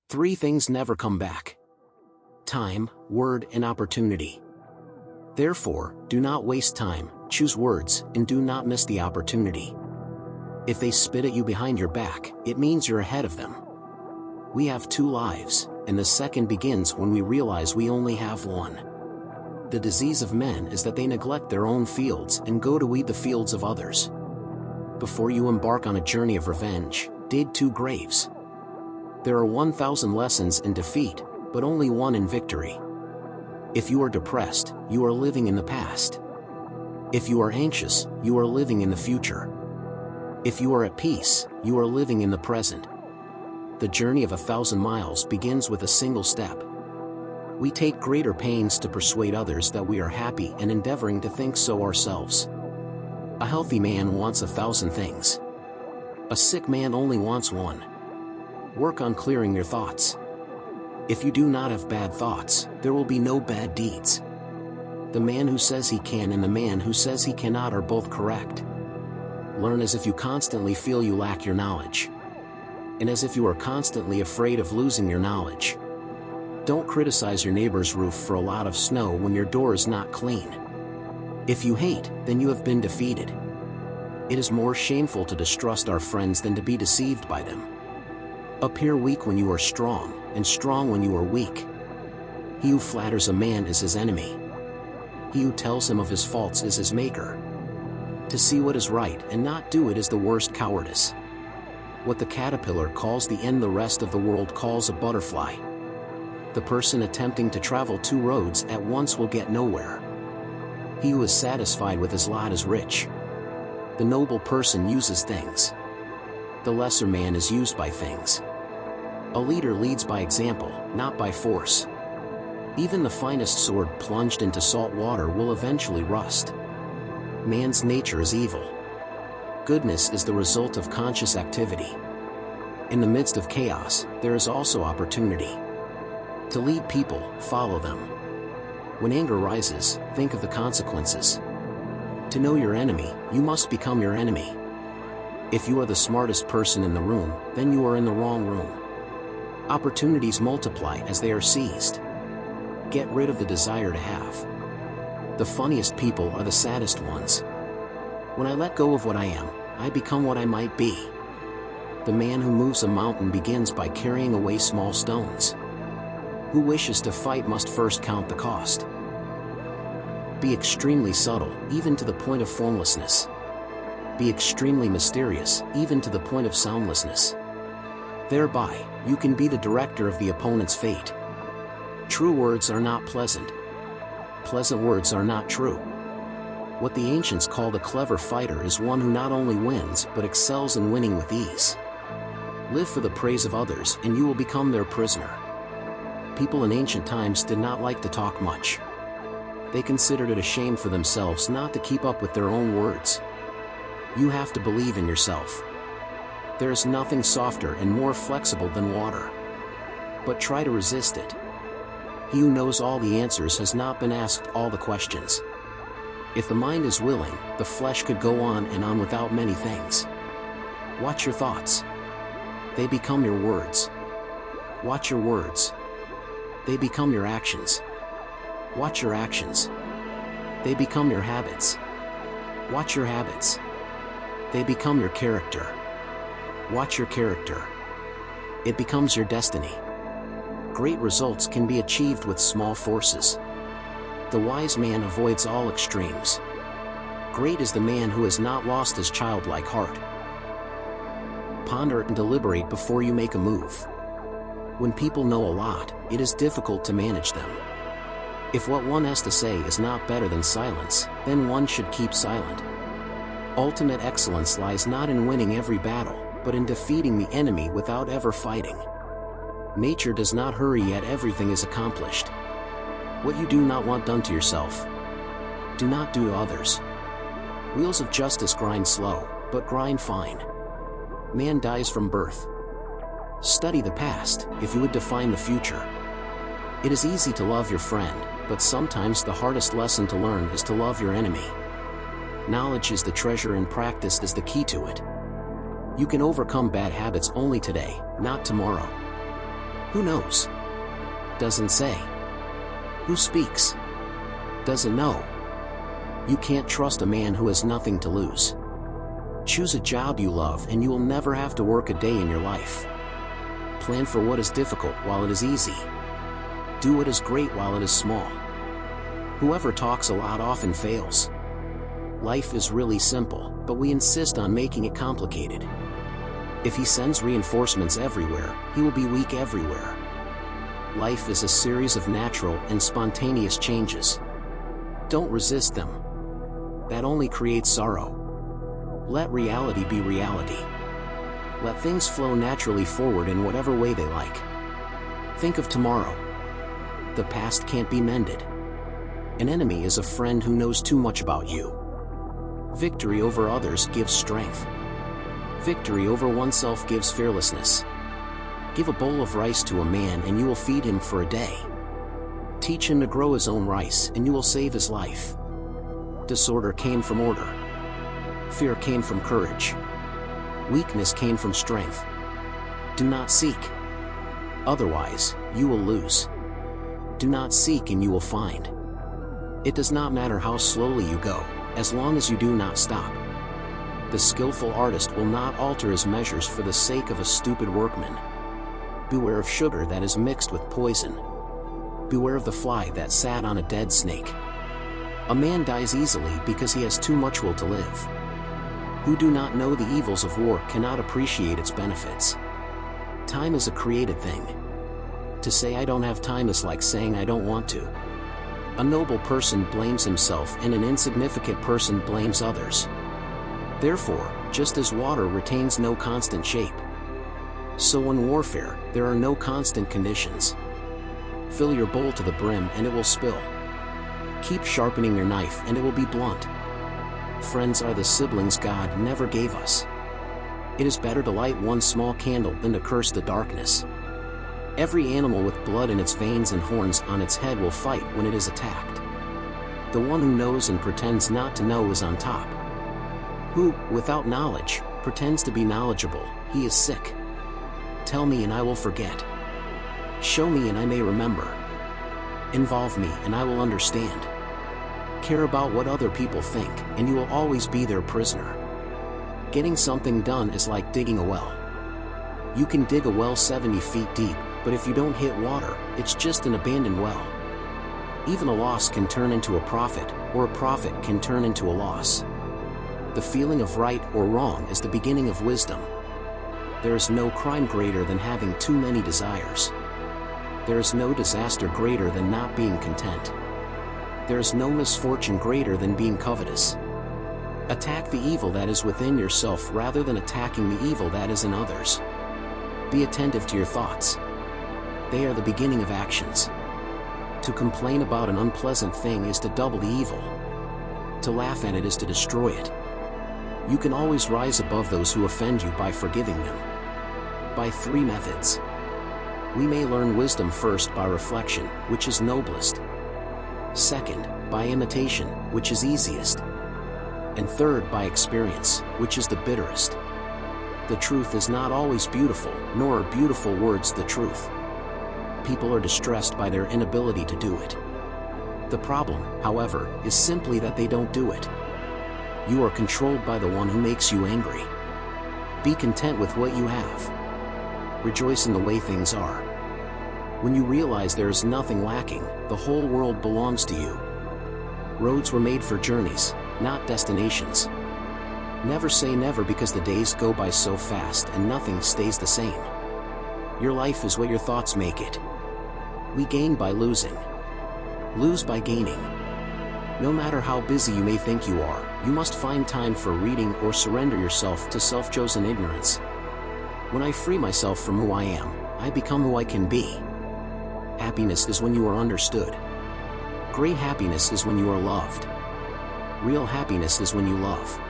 Three things never come back: time, word, and opportunity. Therefore, do not waste time, choose words, and do not miss the opportunity. If they spit at you behind your back, it means you're ahead of them. We have two lives, and the second begins when we realize we only have one. The disease of men is that they neglect their own fields and go to weed the fields of others. Before you embark on a journey of revenge, dig 2 graves. There are 1,000 lessons in defeat, but only one in victory. If you are depressed, you are living in the past. If you are anxious, you are living in the future. If you are at peace, you are living in the present. The journey of 1,000 miles begins with a single step. We take greater pains to persuade others that we are happy and endeavoring to think so ourselves. A healthy man wants 1,000 things. A sick man only wants one. Work on clearing your thoughts. If you do not have bad thoughts, there will be no bad deeds. The man who says he can and the man who says he cannot are both correct. Learn as if you constantly feel you lack your knowledge, and as if you are constantly afraid of losing your knowledge. Don't criticize your neighbor's roof for a lot of snow when your door is not clean. If you hate, then you have been defeated. It is more shameful to distrust our friends than to be deceived by them. Appear weak when you are strong, and strong when you are weak. He who flatters a man is his enemy. He who tells him of his faults is his maker. To see what is right and not do it is the worst cowardice. What the caterpillar calls the end, the rest of the world calls a butterfly. The person attempting to travel 2 roads at once will get nowhere. He who is satisfied with his lot is rich. The noble person uses things. The lesser man is used by things. A leader leads by example, not by force. Even the finest sword plunged into salt water will eventually rust. Man's nature is evil. Goodness is the result of conscious activity. In the midst of chaos, there is also opportunity. To lead people, follow them. When anger rises, think of the consequences. To know your enemy, you must become your enemy. If you are the smartest person in the room, then you are in the wrong room. Opportunities multiply as they are seized. Get rid of the desire to have. The funniest people are the saddest ones. When I let go of what I am, I become what I might be. The man who moves a mountain begins by carrying away small stones. Who wishes to fight must first count the cost. Be extremely subtle, even to the point of formlessness. Be extremely mysterious, even to the point of soundlessness. Thereby, you can be the director of the opponent's fate. True words are not pleasant. Pleasant words are not true. What the ancients called a clever fighter is one who not only wins but excels in winning with ease. Live for the praise of others and you will become their prisoner. People in ancient times did not like to talk much. They considered it a shame for themselves not to keep up with their own words. You have to believe in yourself. There is nothing softer and more flexible than water. But try to resist it. He who knows all the answers has not been asked all the questions. If the mind is willing, the flesh could go on and on without many things. Watch your thoughts. They become your words. Watch your words. They become your actions. Watch your actions. They become your habits. Watch your habits. They become your character. Watch your character. It becomes your destiny. Great results can be achieved with small forces. The wise man avoids all extremes. Great is the man who has not lost his childlike heart. Ponder and deliberate before you make a move. When people know a lot, it is difficult to manage them. If what one has to say is not better than silence, then one should keep silent. Ultimate excellence lies not in winning every battle, but in defeating the enemy without ever fighting. Nature does not hurry yet everything is accomplished. What you do not want done to yourself, do not do to others. Wheels of justice grind slow, but grind fine. Man dies from birth. Study the past, if you would define the future. It is easy to love your friend, but sometimes the hardest lesson to learn is to love your enemy. Knowledge is the treasure and practice is the key to it. You can overcome bad habits only today, not tomorrow. Who knows? Doesn't say. Who speaks? Doesn't know. You can't trust a man who has nothing to lose. Choose a job you love and you will never have to work a day in your life. Plan for what is difficult while it is easy. Do what is great while it is small. Whoever talks a lot often fails. Life is really simple, but we insist on making it complicated. If he sends reinforcements everywhere, he will be weak everywhere. Life is a series of natural and spontaneous changes. Don't resist them. That only creates sorrow. Let reality be reality. Let things flow naturally forward in whatever way they like. Think of tomorrow. The past can't be mended. An enemy is a friend who knows too much about you. Victory over others gives strength. Victory over oneself gives fearlessness. Give a bowl of rice to a man and you will feed him for a day. Teach him to grow his own rice and you will save his life. Disorder came from order. Fear came from courage. Weakness came from strength. Do not seek. Otherwise, you will lose. Do not seek and you will find. It does not matter how slowly you go, as long as you do not stop. The skillful artist will not alter his measures for the sake of a stupid workman. Beware of sugar that is mixed with poison. Beware of the fly that sat on a dead snake. A man dies easily because he has too much will to live. Who do not know the evils of war cannot appreciate its benefits. Time is a created thing. To say I don't have time is like saying I don't want to. A noble person blames himself and an insignificant person blames others. Therefore, just as water retains no constant shape, so in warfare, there are no constant conditions. Fill your bowl to the brim and it will spill. Keep sharpening your knife and it will be blunt. Friends are the siblings God never gave us. It is better to light one small candle than to curse the darkness. Every animal with blood in its veins and horns on its head will fight when it is attacked. The one who knows and pretends not to know is on top. Who, without knowledge, pretends to be knowledgeable, he is sick. Tell me and I will forget. Show me and I may remember. Involve me and I will understand. Care about what other people think, and you will always be their prisoner. Getting something done is like digging a well. You can dig a well 70 feet deep, but if you don't hit water, it's just an abandoned well. Even a loss can turn into a profit, or a profit can turn into a loss. The feeling of right or wrong is the beginning of wisdom. There is no crime greater than having too many desires. There is no disaster greater than not being content. There is no misfortune greater than being covetous. Attack the evil that is within yourself rather than attacking the evil that is in others. Be attentive to your thoughts. They are the beginning of actions. To complain about an unpleasant thing is to double the evil. To laugh at it is to destroy it. You can always rise above those who offend you by forgiving them. By 3 methods. We may learn wisdom first by reflection, which is noblest. Second, by imitation, which is easiest. And third, by experience, which is the bitterest. The truth is not always beautiful, nor are beautiful words the truth. People are distressed by their inability to do it. The problem, however, is simply that they don't do it. You are controlled by the one who makes you angry. Be content with what you have. Rejoice in the way things are. When you realize there is nothing lacking, the whole world belongs to you. Roads were made for journeys, not destinations. Never say never, because the days go by so fast and nothing stays the same. Your life is what your thoughts make it. We gain by losing. Lose by gaining. No matter how busy you may think you are, you must find time for reading or surrender yourself to self-chosen ignorance. When I free myself from who I am, I become who I can be. Happiness is when you are understood. Great happiness is when you are loved. Real happiness is when you love.